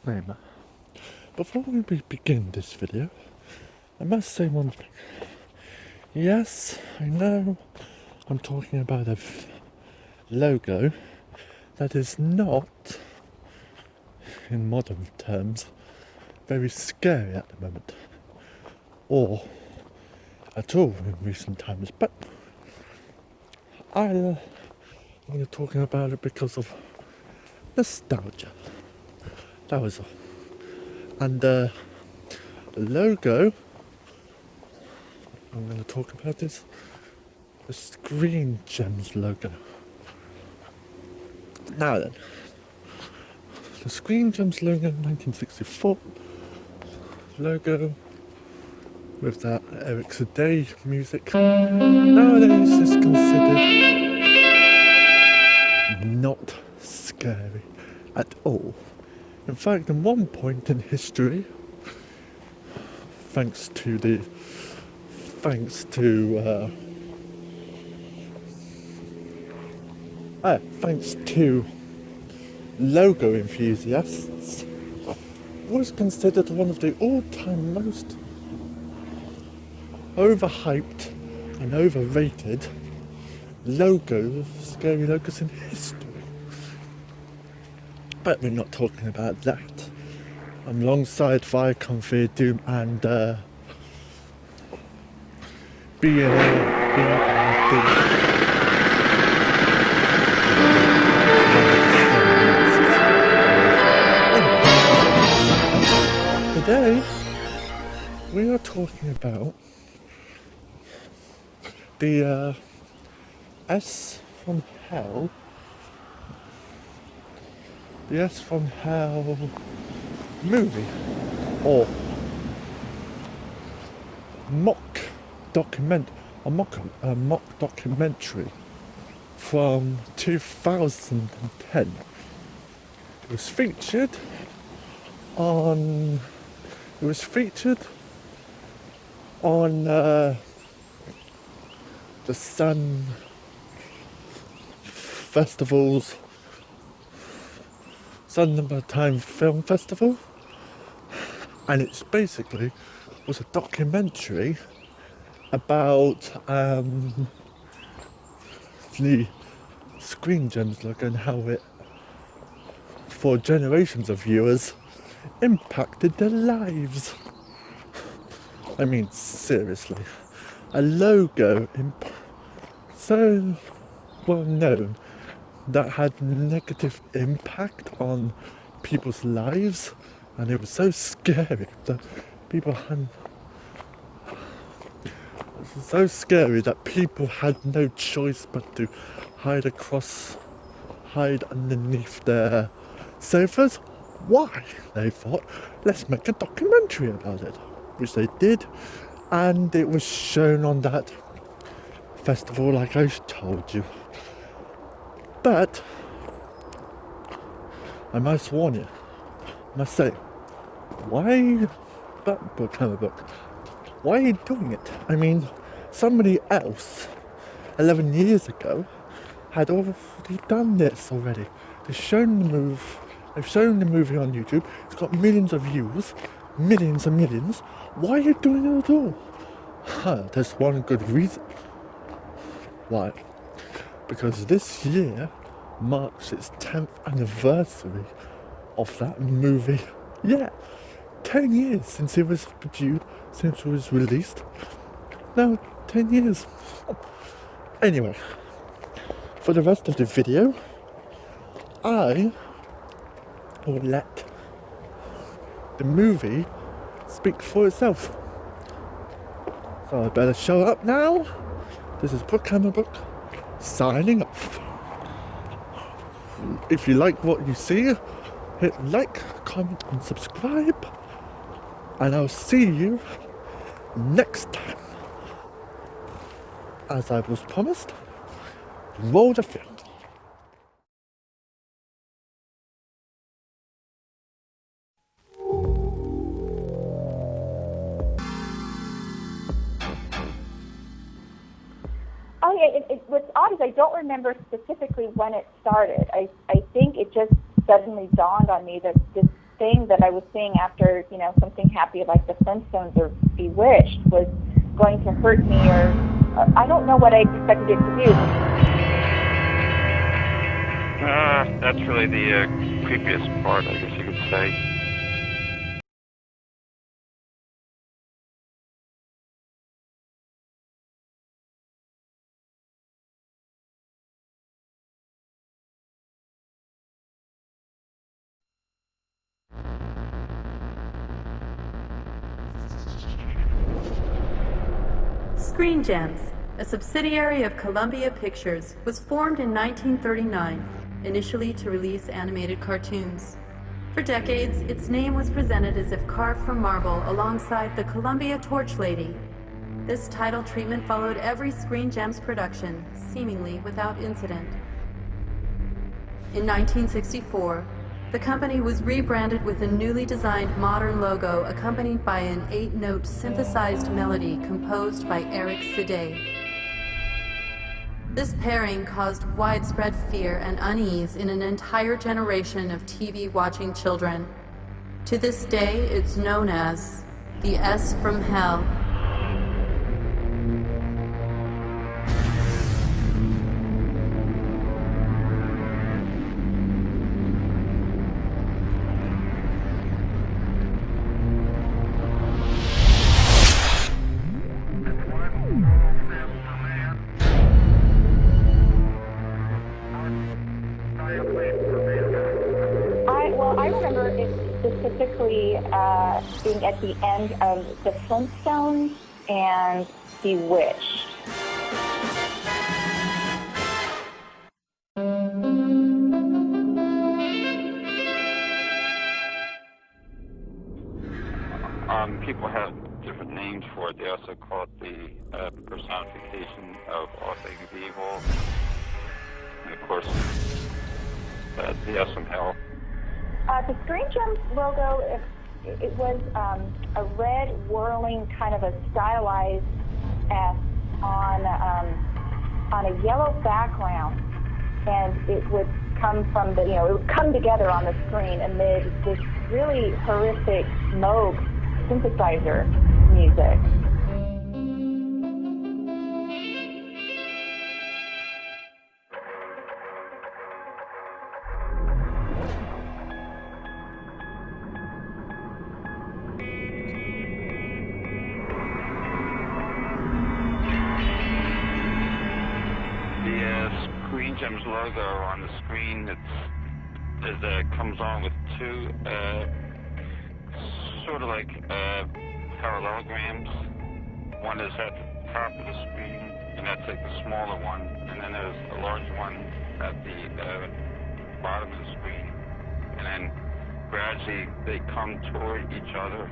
Name. Before we begin this video, I must say one thing. Yes, I know I'm talking about a logo that is not, in modern terms, very scary at the moment, or at all in recent times, but I'm talking about it because of nostalgia. That was all. And the logo I'm going to talk about is the Screen Gems logo. Now then, the Screen Gems logo, 1964 logo with that Eric Saday music, nowadays is considered not scary at all. In fact, at one point in history, thanks to logo enthusiasts, was considered one of the all-time most overhyped and overrated scary logos in history. But we're not talking about that. I'm alongside Viacom Fear Doom and Today we are talking about the S from Hell. The S from Hell movie, or mock documentary from 2010. It was featured on the Sun Festival's Sundance Film Festival, and it's basically was a documentary about the Screen Gems logo and how it, for generations of viewers, impacted their lives. I mean, seriously, a logo so well known that had negative impact on people's lives, and it was so scary that people had no choice but to hide underneath their sofas. Why? They thought, let's make a documentary about it, which they did, and it was shown on that festival like I told you. But I must warn you, I must say, why are you doing it? I mean, somebody else 11 years ago had already done this already. They've shown the movie on YouTube. It's got millions of views, millions and millions. Why are you doing it at all? There's one good reason. Why? Because this year marks its 10th anniversary of that movie. Yeah, 10 years since it was produced, since it was released. No, 10 years. Anyway, for the rest of the video, I will let the movie speak for itself. So I better show up now. This is Book signing off. If you like what you see, hit like, comment and subscribe, and I'll see you next time. As I was promised, roll the film. Oh yeah, what's odd is I don't remember specifically when it started. I think it just suddenly dawned on me that this thing that I was seeing after, something happy like The Flintstones or Bewitched was going to hurt me, or I don't know what I expected it to do. That's really the creepiest part, I guess you could say. Screen Gems, a subsidiary of Columbia Pictures, was formed in 1939, initially to release animated cartoons. For decades, its name was presented as if carved from marble alongside the Columbia Torch Lady. This title treatment followed every Screen Gems production, seemingly without incident. In 1964, the company was rebranded with a newly designed modern logo accompanied by an 8-note synthesized melody composed by Eric Sidé. This pairing caused widespread fear and unease in an entire generation of TV-watching children. To this day, it's known as the S from Hell. I remember it specifically being at the end of The Flintstones and Bewitched. People have different names for it. They also call it the personification of all things evil. And of course, the S from Hell. The Screen Gems logo, it was a red whirling kind of a stylized S on a yellow background, and it would come from it would come together on the screen amid this really horrific Moog synthesizer music. Screen Gems logo on the screen comes on with two sort of like parallelograms. One is at the top of the screen, and that's like the smaller one, and then there's a large one at the bottom of the screen, and then gradually they come toward each other,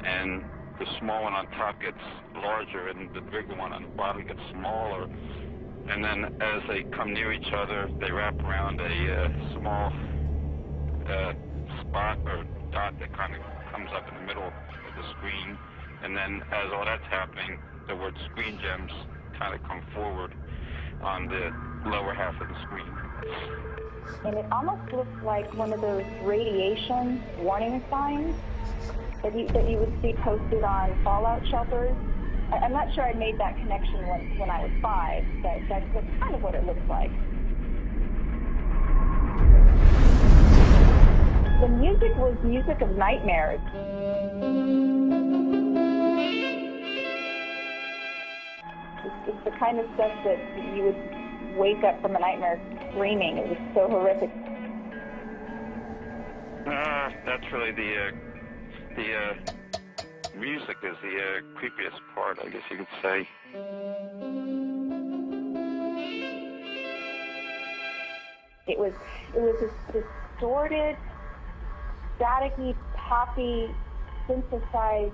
and the small one on top gets larger, and the bigger one on the bottom gets smaller. And then as they come near each other, they wrap around a small spot or dot that kind of comes up in the middle of the screen. And then as all that's happening, the word Screen Gems kind of come forward on the lower half of the screen. And it almost looks like one of those radiation warning signs that you would see posted on fallout shelters. I'm not sure I made that connection when I was 5, but that's kind of what it looks like. The music was music of nightmares. It's the kind of stuff that you would wake up from a nightmare screaming. It was so horrific. That's really the music is the creepiest part, I guess you could say. It was this distorted, staticky, poppy, synthesized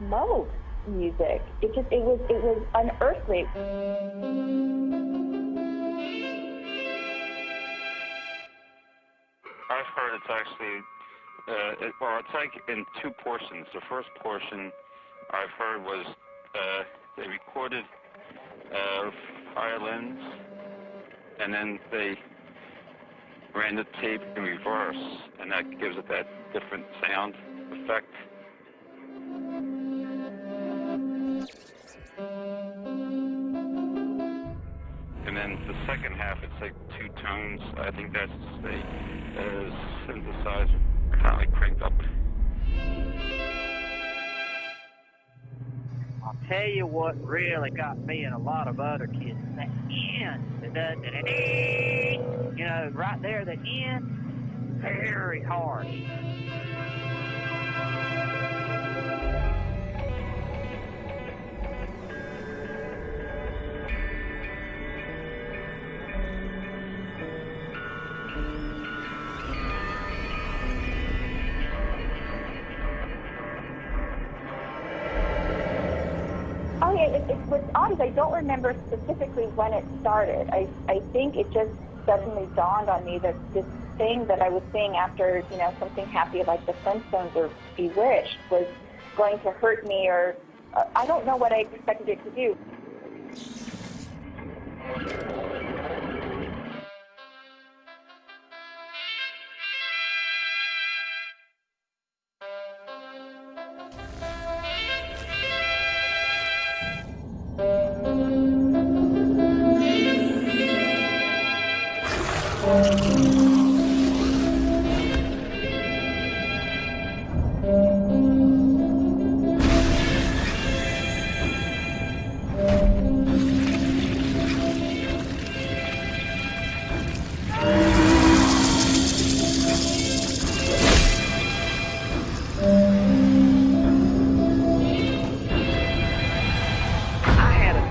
Moog music. It was unearthly. I've heard it's actually it's like in 2 portions. The first portion I've heard was they recorded violins, and then they ran the tape in reverse, and that gives it that different sound effect. And then the second half, it's like two tones. I think that's the synthesizer kind of like cranked up. I'll tell you what really got me and a lot of other kids, that end, you know, right there, the end, very hard. Oh yeah, what's odd is I don't remember specifically when it started. I think it just suddenly dawned on me that this thing that I was seeing after, you know, something happy like the Flintstones or Bewitched was going to hurt me, or I don't know what I expected it to do.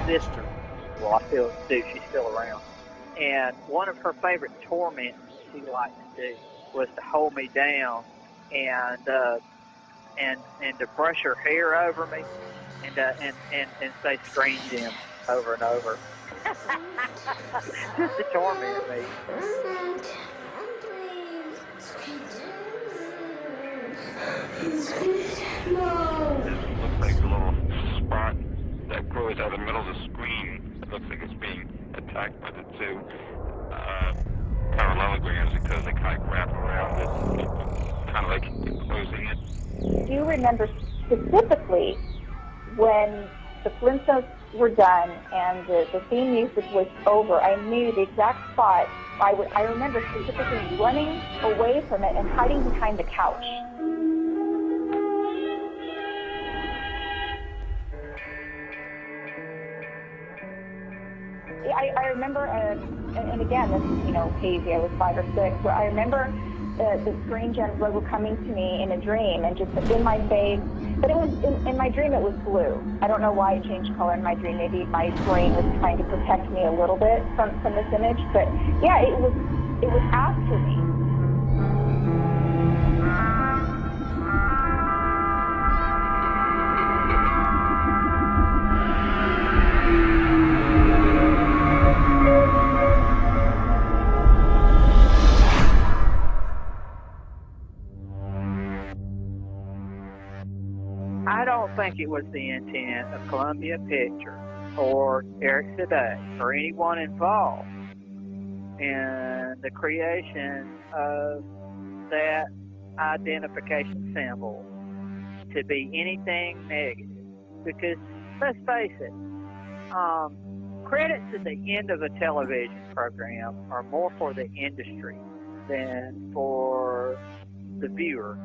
Sister, well, I still do, she's still around, and one of her favorite torments she liked to do was to hold me down and to brush her hair over me and say "Screen Jim" over and over, just to torment me. This looks like a little spot that grows out of the middle of the screen. It looks like it's being attacked by the two parallelograms because they kind of wrap around it, kind of like enclosing it. I do remember specifically when the Flintstones were done and the theme music was over, I knew the exact spot. I remember specifically running away from it and hiding behind the couch. I remember, and again, this is, you know, hazy, I was 5 or 6, but I remember the Screen Gems logo coming to me in a dream and just in my face, but it was, in my dream it was blue. I don't know why it changed color in my dream. Maybe my brain was trying to protect me a little bit from this image, but yeah, it was after me. I don't think it was the intent of Columbia Pictures or Eric Today or anyone involved in the creation of that identification symbol to be anything negative. Because, let's face it, credits at the end of a television program are more for the industry than for the viewer.